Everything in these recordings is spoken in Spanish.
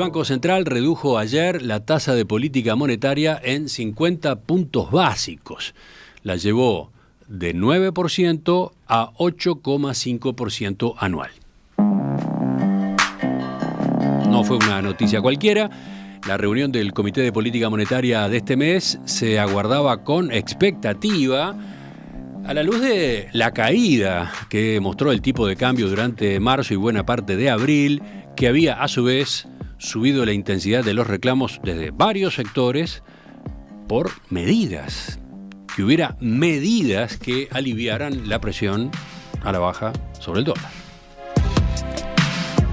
Banco Central redujo ayer la tasa de política monetaria en 50 puntos básicos. La llevó de 9% a 8,5% anual. No fue una noticia cualquiera. La reunión del Comité de Política Monetaria de este mes se aguardaba con expectativa a la luz de la caída que mostró el tipo de cambio durante marzo y buena parte de abril, que había a su vez subido la intensidad de los reclamos desde varios sectores por medidas, que hubiera medidas que aliviaran la presión a la baja sobre el dólar.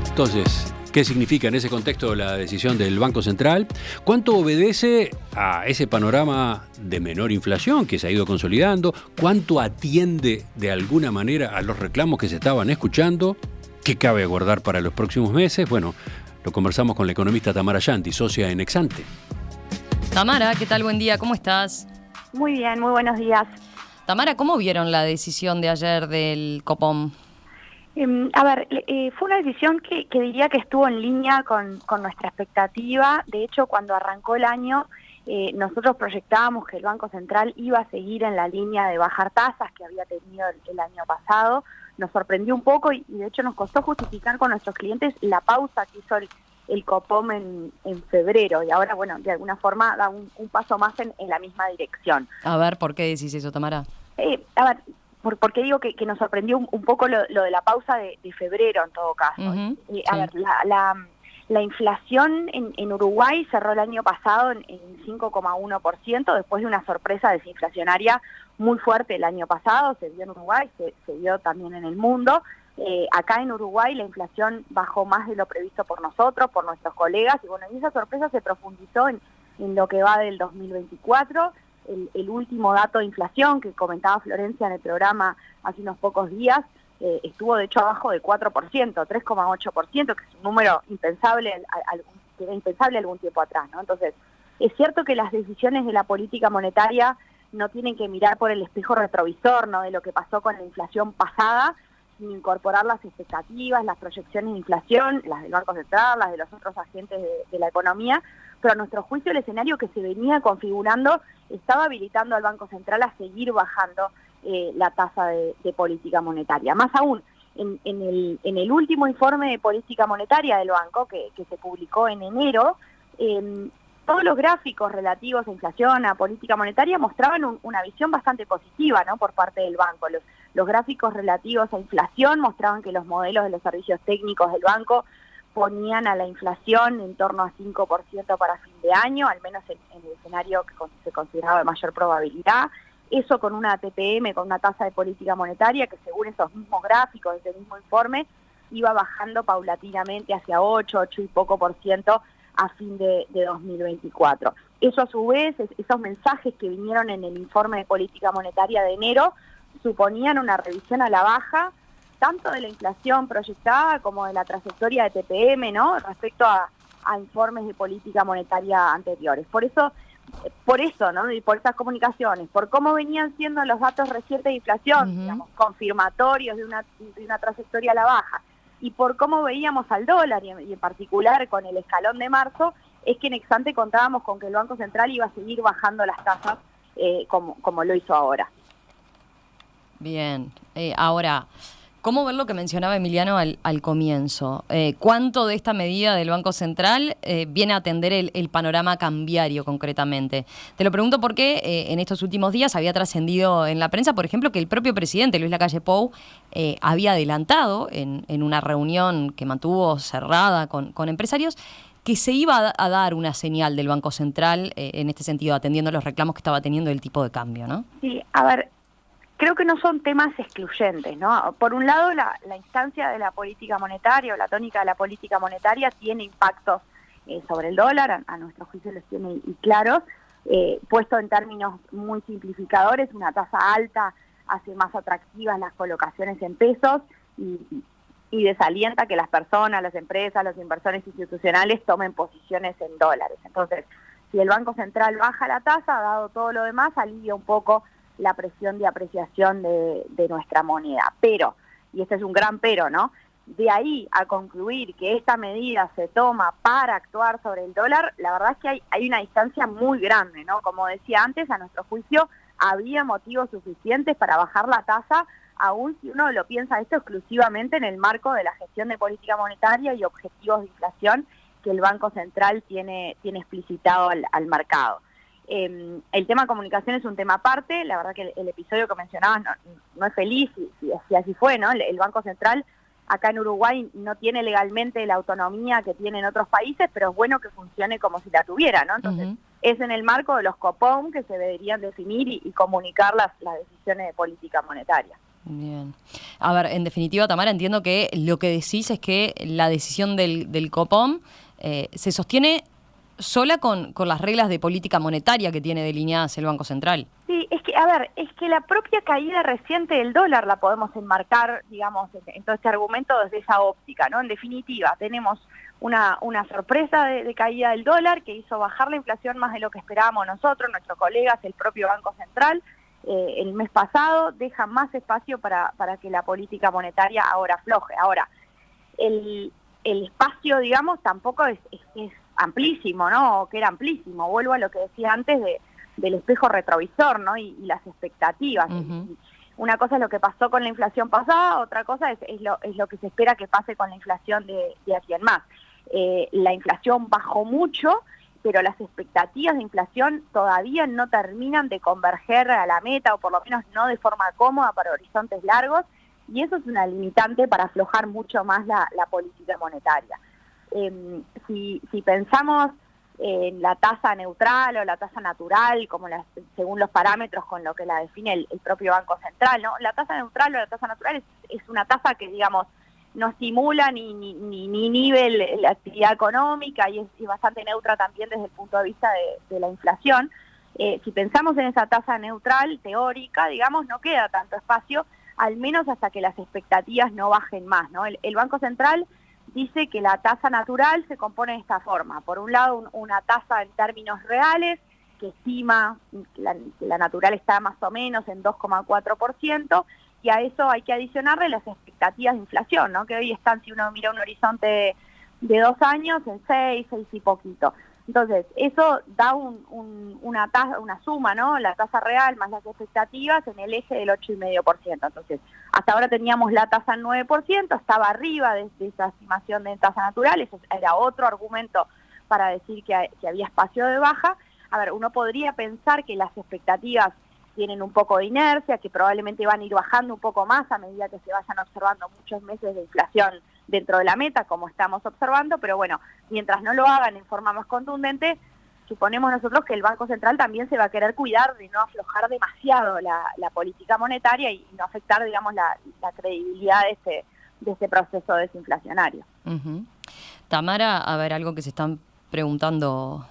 Entonces, ¿qué significa en ese contexto la decisión del Banco Central? ¿Cuánto obedece a ese panorama de menor inflación que se ha ido consolidando? ¿Cuánto atiende de alguna manera a los reclamos que se estaban escuchando? ¿Qué cabe aguardar para los próximos meses? Bueno, lo conversamos con la economista Tamara Yanti, socia en Exante. Tamara, ¿qué tal? Buen día, ¿cómo estás? Muy bien, muy buenos días. Tamara, ¿cómo vieron la decisión de ayer del Copom? Fue una decisión que diría que estuvo en línea con nuestra expectativa. De hecho, cuando arrancó el año, nosotros proyectábamos que el Banco Central iba a seguir en la línea de bajar tasas que había tenido el año pasado. Nos sorprendió un poco y de hecho nos costó justificar con nuestros clientes la pausa que hizo el Copom en febrero. Y ahora, bueno, de alguna forma da un paso más en la misma dirección. A ver, ¿por qué decís eso, Tamara? Porque digo que nos sorprendió un poco lo de la pausa de febrero en todo caso. Uh-huh, sí. La inflación en Uruguay cerró el año pasado en 5,1%, después de una sorpresa desinflacionaria muy fuerte el año pasado. Se vio en Uruguay, se vio también en el mundo. Acá en Uruguay la inflación bajó más de lo previsto por nosotros, por nuestros colegas, y bueno, y esa sorpresa se profundizó en lo que va del 2024. El último dato de inflación que comentaba Florencia en el programa hace unos pocos días estuvo de hecho abajo de 4%, 3,8%, que es un número impensable, que era impensable algún tiempo atrás, ¿no? Entonces, es cierto que las decisiones de la política monetaria no tienen que mirar por el espejo retrovisor, ¿no?, de lo que pasó con la inflación pasada, sino incorporar las expectativas, las proyecciones de inflación, las del Banco Central, las de los otros agentes de la economía, pero a nuestro juicio el escenario que se venía configurando estaba habilitando al Banco Central a seguir bajando la tasa de política monetaria. Más aún, en el último informe de política monetaria del banco, que se publicó en enero, todos los gráficos relativos a inflación, a política monetaria, mostraban una visión bastante positiva, ¿no?, por parte del banco. Los gráficos relativos a inflación mostraban que los modelos de los servicios técnicos del banco ponían a la inflación en torno a 5% para fin de año, al menos en el escenario que se consideraba de mayor probabilidad. Eso con una TPM, con una tasa de política monetaria que según esos mismos gráficos, ese mismo informe, iba bajando paulatinamente hacia 8 y poco por ciento a fin de 2024. Eso a su vez, esos mensajes que vinieron en el informe de política monetaria de enero, suponían una revisión a la baja tanto de la inflación proyectada como de la trayectoria de TPM, ¿no?, respecto a informes de política monetaria anteriores. Por eso, ¿no?, y por estas comunicaciones, por cómo venían siendo los datos recientes de inflación, Uh-huh, digamos, confirmatorios de una trayectoria a la baja, y por cómo veíamos al dólar, y en particular con el escalón de marzo, es que en Exante contábamos con que el Banco Central iba a seguir bajando las tasas como lo hizo ahora. Bien, ahora, ¿cómo ver lo que mencionaba Emiliano al comienzo? ¿Cuánto de esta medida del Banco Central viene a atender el panorama cambiario concretamente? Te lo pregunto porque en estos últimos días había trascendido en la prensa, por ejemplo, que el propio presidente, Luis Lacalle Pou, había adelantado en una reunión que mantuvo cerrada con empresarios, que se iba a dar una señal del Banco Central en este sentido, atendiendo los reclamos que estaba teniendo el tipo de cambio, ¿no? Sí, a ver, creo que no son temas excluyentes, ¿no? Por un lado, la instancia de la política monetaria o la tónica de la política monetaria tiene impactos sobre el dólar, a nuestro juicio los tiene y claros. Puesto en términos muy simplificadores, una tasa alta hace más atractivas las colocaciones en pesos y desalienta que las personas, las empresas, los inversores institucionales tomen posiciones en dólares. Entonces, si el Banco Central baja la tasa, dado todo lo demás, alivia un poco la presión de apreciación de nuestra moneda. Pero, y este es un gran pero, ¿no?, De ahí a concluir que esta medida se toma para actuar sobre el dólar, la verdad es que hay una distancia muy grande, ¿no? Como decía antes, a nuestro juicio había motivos suficientes para bajar la tasa, aún si uno lo piensa esto exclusivamente en el marco de la gestión de política monetaria y objetivos de inflación que el Banco Central tiene explicitado al mercado. El tema comunicación es un tema aparte, la verdad que el episodio que mencionabas no es feliz, si así fue, ¿no? El Banco Central acá en Uruguay no tiene legalmente la autonomía que tiene en otros países, pero es bueno que funcione como si la tuviera, ¿no? Entonces, es en el marco de los Copom que se deberían definir y comunicar las decisiones de política monetaria. Bien. A ver, en definitiva, Tamara, entiendo que lo que decís es que la decisión del Copom se sostiene sola con las reglas de política monetaria que tiene delineadas el Banco Central. Sí, es que la propia caída reciente del dólar la podemos enmarcar, digamos, en todo este argumento desde esa óptica, ¿no? En definitiva, tenemos una sorpresa de caída del dólar que hizo bajar la inflación más de lo que esperábamos nosotros, nuestros colegas, el propio Banco Central. El mes pasado deja más espacio para que la política monetaria ahora afloje. Ahora, el espacio, digamos, tampoco es amplísimo, ¿no? O que era amplísimo. Vuelvo a lo que decía antes del espejo retrovisor, ¿no? Y las expectativas. Uh-huh. Una cosa es lo que pasó con la inflación pasada, otra cosa es lo que se espera que pase con la inflación de aquí en más. La inflación bajó mucho, pero las expectativas de inflación todavía no terminan de converger a la meta, o por lo menos no de forma cómoda para horizontes largos, y eso es una limitante para aflojar mucho más la política monetaria. Si pensamos en la tasa neutral o la tasa natural, como según los parámetros con lo que la define el propio Banco Central, ¿no? La tasa neutral o la tasa natural es una tasa que, digamos, no estimula ni inhibe la actividad económica y es bastante neutra también desde el punto de vista de la inflación. Si pensamos en esa tasa neutral teórica, digamos, no queda tanto espacio, al menos hasta que las expectativas no bajen más, ¿no? El Banco Central dice que la tasa natural se compone de esta forma. Por un lado, una tasa en términos reales, que estima que la natural está más o menos en 2,4%, y a eso hay que adicionarle las expectativas de inflación, ¿no? Que hoy están, si uno mira un horizonte de 2 años, en 6 y poquito. Entonces, eso da una suma, ¿no? La tasa real más las expectativas en el eje del 8,5%. Entonces, hasta ahora teníamos la tasa en 9%, estaba arriba de esa estimación de tasa natural, eso era otro argumento para decir que había espacio de baja. A ver, uno podría pensar que las expectativas tienen un poco de inercia, que probablemente van a ir bajando un poco más a medida que se vayan observando muchos meses de inflación dentro de la meta, como estamos observando, pero bueno, mientras no lo hagan en forma más contundente, suponemos nosotros que el Banco Central también se va a querer cuidar de no aflojar demasiado la política monetaria y no afectar, digamos, la credibilidad de este proceso desinflacionario. Uh-huh. Tamara, a ver, algo que se están preguntando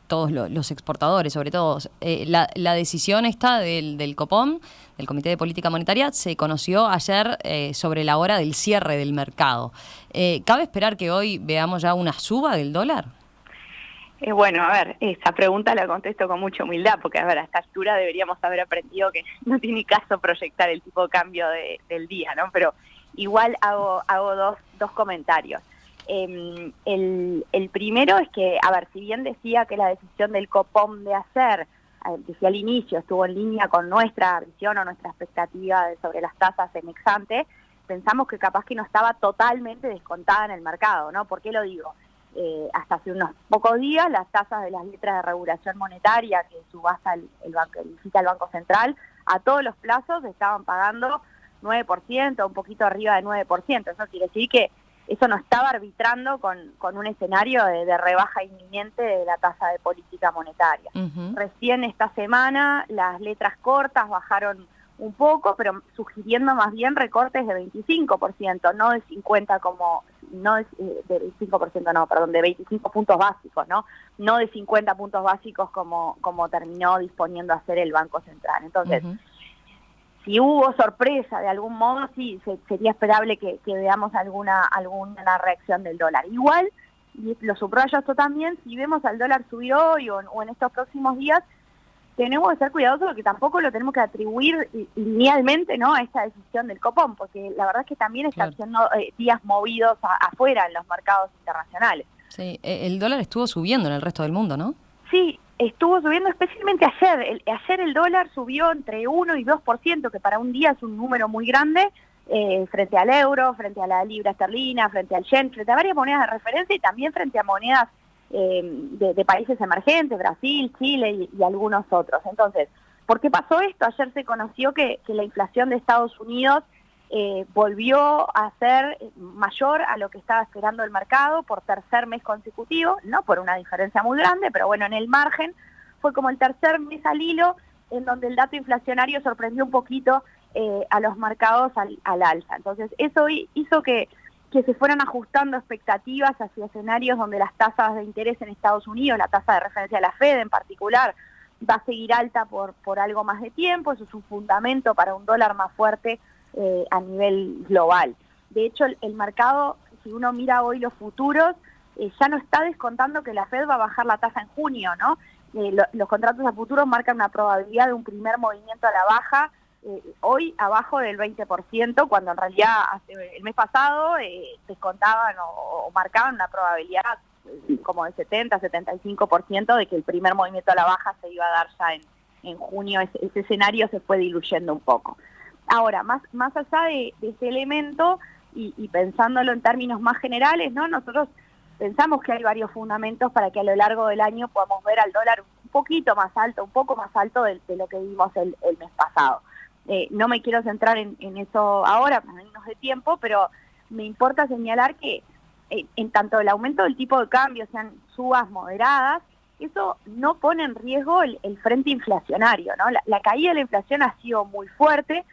todos los exportadores, sobre todo, la decisión esta del Copom, del Comité de Política Monetaria, se conoció ayer sobre la hora del cierre del mercado. ¿Cabe esperar que hoy veamos ya una suba del dólar? Bueno, a ver, esa pregunta la contesto con mucha humildad, porque a ver, a esta altura deberíamos haber aprendido que no tiene caso proyectar el tipo de cambio del día, ¿no? Pero igual hago dos comentarios. El primero es que, a ver, si bien decía que la decisión del Copom de hacer, decía al inicio, estuvo en línea con nuestra visión o nuestra expectativa sobre las tasas en ex ante, pensamos que capaz que no estaba totalmente descontada en el mercado, ¿no? ¿Por qué lo digo? Hasta hace unos pocos días las tasas de las letras de regulación monetaria que subasta licita el Banco Central, a todos los plazos estaban pagando 9%, un poquito arriba de 9%. Eso quiere decir que eso no estaba arbitrando con un escenario de rebaja inminente de la tasa de política monetaria. Uh-huh. Recién esta semana las letras cortas bajaron un poco, pero sugiriendo más bien recortes de 25%, no de 50 de 25 puntos básicos, no de 50 puntos básicos como terminó disponiendo a hacer el Banco Central. Entonces, uh-huh, si hubo sorpresa de algún modo, sí, sería esperable que veamos alguna reacción del dólar. Igual, y lo subrayo esto también, si vemos al dólar subir hoy o en estos próximos días, tenemos que ser cuidadosos porque tampoco lo tenemos que atribuir linealmente, ¿no?, a esta decisión del Copom, porque la verdad es que también está haciendo días movidos afuera en los mercados internacionales. Sí, el dólar estuvo subiendo en el resto del mundo, ¿no? Sí, estuvo subiendo especialmente ayer. Ayer el dólar subió entre 1 y 2%, que para un día es un número muy grande, frente al euro, frente a la libra esterlina, frente al yen, frente a varias monedas de referencia y también frente a monedas de países emergentes, Brasil, Chile y algunos otros. Entonces, ¿por qué pasó esto? Ayer se conoció que la inflación de Estados Unidos volvió a ser mayor a lo que estaba esperando el mercado por tercer mes consecutivo, no por una diferencia muy grande, pero bueno, en el margen fue como el tercer mes al hilo en donde el dato inflacionario sorprendió un poquito a los mercados al alza. Entonces, eso hizo que se fueran ajustando expectativas hacia escenarios donde las tasas de interés en Estados Unidos, la tasa de referencia de la Fed en particular, va a seguir alta por algo más de tiempo. Eso es un fundamento para un dólar más fuerte a nivel global. De hecho, el mercado, si uno mira hoy los futuros, ya no está descontando que la Fed va a bajar la tasa en junio, ¿no? Los contratos a futuros marcan una probabilidad de un primer movimiento a la baja, hoy abajo del 20%, cuando en realidad el mes pasado descontaban o marcaban una probabilidad como del 70-75% de que el primer movimiento a la baja se iba a dar ya en junio. Ese escenario se fue diluyendo un poco. Ahora, más allá de ese elemento y pensándolo en términos más generales, ¿no?, nosotros pensamos que hay varios fundamentos para que a lo largo del año podamos ver al dólar un poquito más alto, un poco más alto de lo que vimos el mes pasado. No me quiero centrar en eso ahora, para menos de tiempo, pero me importa señalar que en tanto el aumento del tipo de cambio sean subas moderadas, eso no pone en riesgo el frente inflacionario, ¿no? La caída de la inflación ha sido muy fuerte.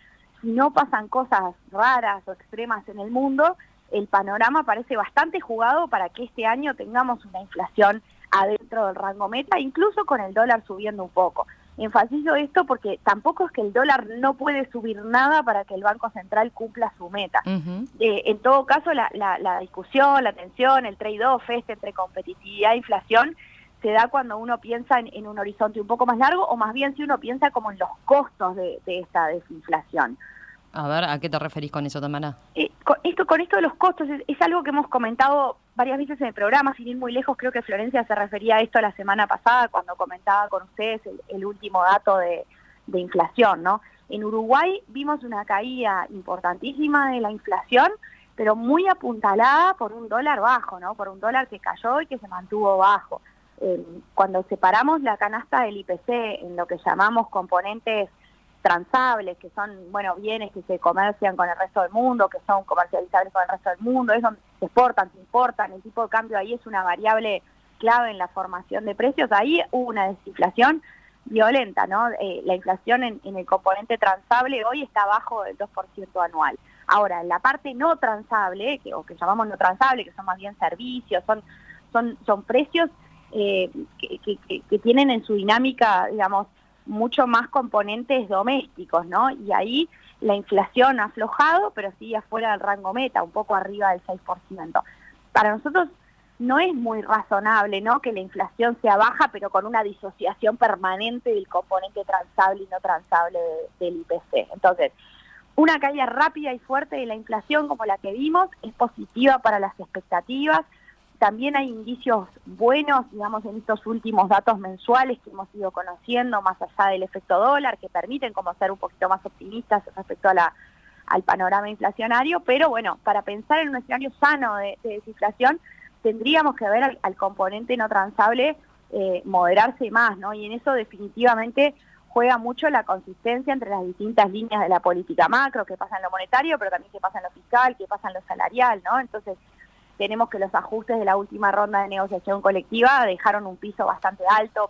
Si no pasan cosas raras o extremas en el mundo, el panorama parece bastante jugado para que este año tengamos una inflación adentro del rango meta, incluso con el dólar subiendo un poco. Enfatizo esto porque tampoco es que el dólar no puede subir nada para que el Banco Central cumpla su meta. En todo caso, la discusión, la tensión, el trade-off entre competitividad e inflación se da cuando uno piensa en un horizonte un poco más largo, o más bien si uno piensa como en los costos de esta desinflación. A ver, ¿a qué te referís con eso, Tamara? Con esto de los costos es algo que hemos comentado varias veces en el programa, sin ir muy lejos. Creo que Florencia se refería a esto la semana pasada cuando comentaba con ustedes el último dato de inflación, ¿no? En Uruguay vimos una caída importantísima de la inflación, pero muy apuntalada por un dólar bajo, ¿no? Por un dólar que cayó y que se mantuvo bajo. Cuando separamos la canasta del IPC en lo que llamamos componentes transables, que son, bueno, bienes que se comercian con el resto del mundo, que son comercializables con el resto del mundo, es donde se exportan, se importan, el tipo de cambio ahí es una variable clave en la formación de precios. Ahí hubo una desinflación violenta, ¿no? La inflación en el componente transable hoy está abajo del 2% anual. Ahora, en la parte no transable, o que llamamos no transable, que son más bien servicios, son precios que tienen en su dinámica, digamos, mucho más componentes domésticos, ¿no? Y ahí la inflación ha aflojado, pero sigue afuera del rango meta, un poco arriba del 6%. Para nosotros no es muy razonable, ¿no?, que la inflación sea baja, pero con una disociación permanente del componente transable y no transable del IPC. Entonces, una caída rápida y fuerte de la inflación como la que vimos es positiva para las expectativas. También hay indicios buenos, digamos, en estos últimos datos mensuales que hemos ido conociendo, más allá del efecto dólar, que permiten como ser un poquito más optimistas respecto al panorama inflacionario. Pero bueno, para pensar en un escenario sano de desinflación, tendríamos que ver al componente no transable moderarse más, ¿no? Y en eso definitivamente juega mucho la consistencia entre las distintas líneas de la política macro, que pasa en lo monetario, pero también que pasa en lo fiscal, que pasa en lo salarial, ¿no? Entonces, tenemos que los ajustes de la última ronda de negociación colectiva dejaron un piso bastante alto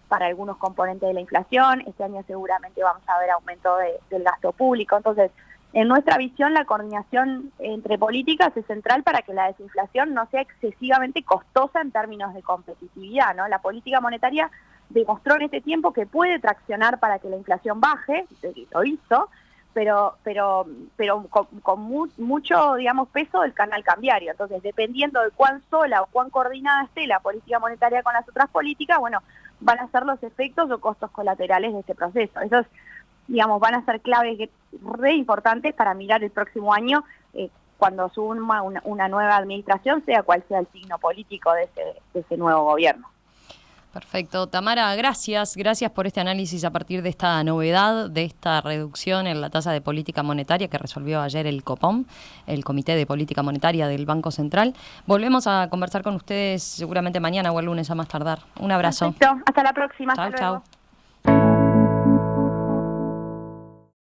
para algunos componentes de la inflación. Este año seguramente vamos a ver aumento del gasto público. Entonces, en nuestra visión, la coordinación entre políticas es central para que la desinflación no sea excesivamente costosa en términos de competitividad, ¿no? La política monetaria demostró en este tiempo que puede traccionar para que la inflación baje, lo hizo, con mucho, digamos, peso del canal cambiario. Entonces, dependiendo de cuán sola o cuán coordinada esté la política monetaria con las otras políticas, bueno, van a ser los efectos o costos colaterales de este proceso. Esos, digamos, van a ser claves re importantes para mirar el próximo año, cuando asuma una nueva administración, sea cual sea el signo político de ese nuevo gobierno. Perfecto. Tamara, gracias por este análisis a partir de esta novedad, de esta reducción en la tasa de política monetaria que resolvió ayer el COPOM, el Comité de Política Monetaria del Banco Central. Volvemos a conversar con ustedes seguramente mañana o el lunes a más tardar. Un abrazo. Perfecto. Hasta la próxima. Chau, Hasta luego. chau.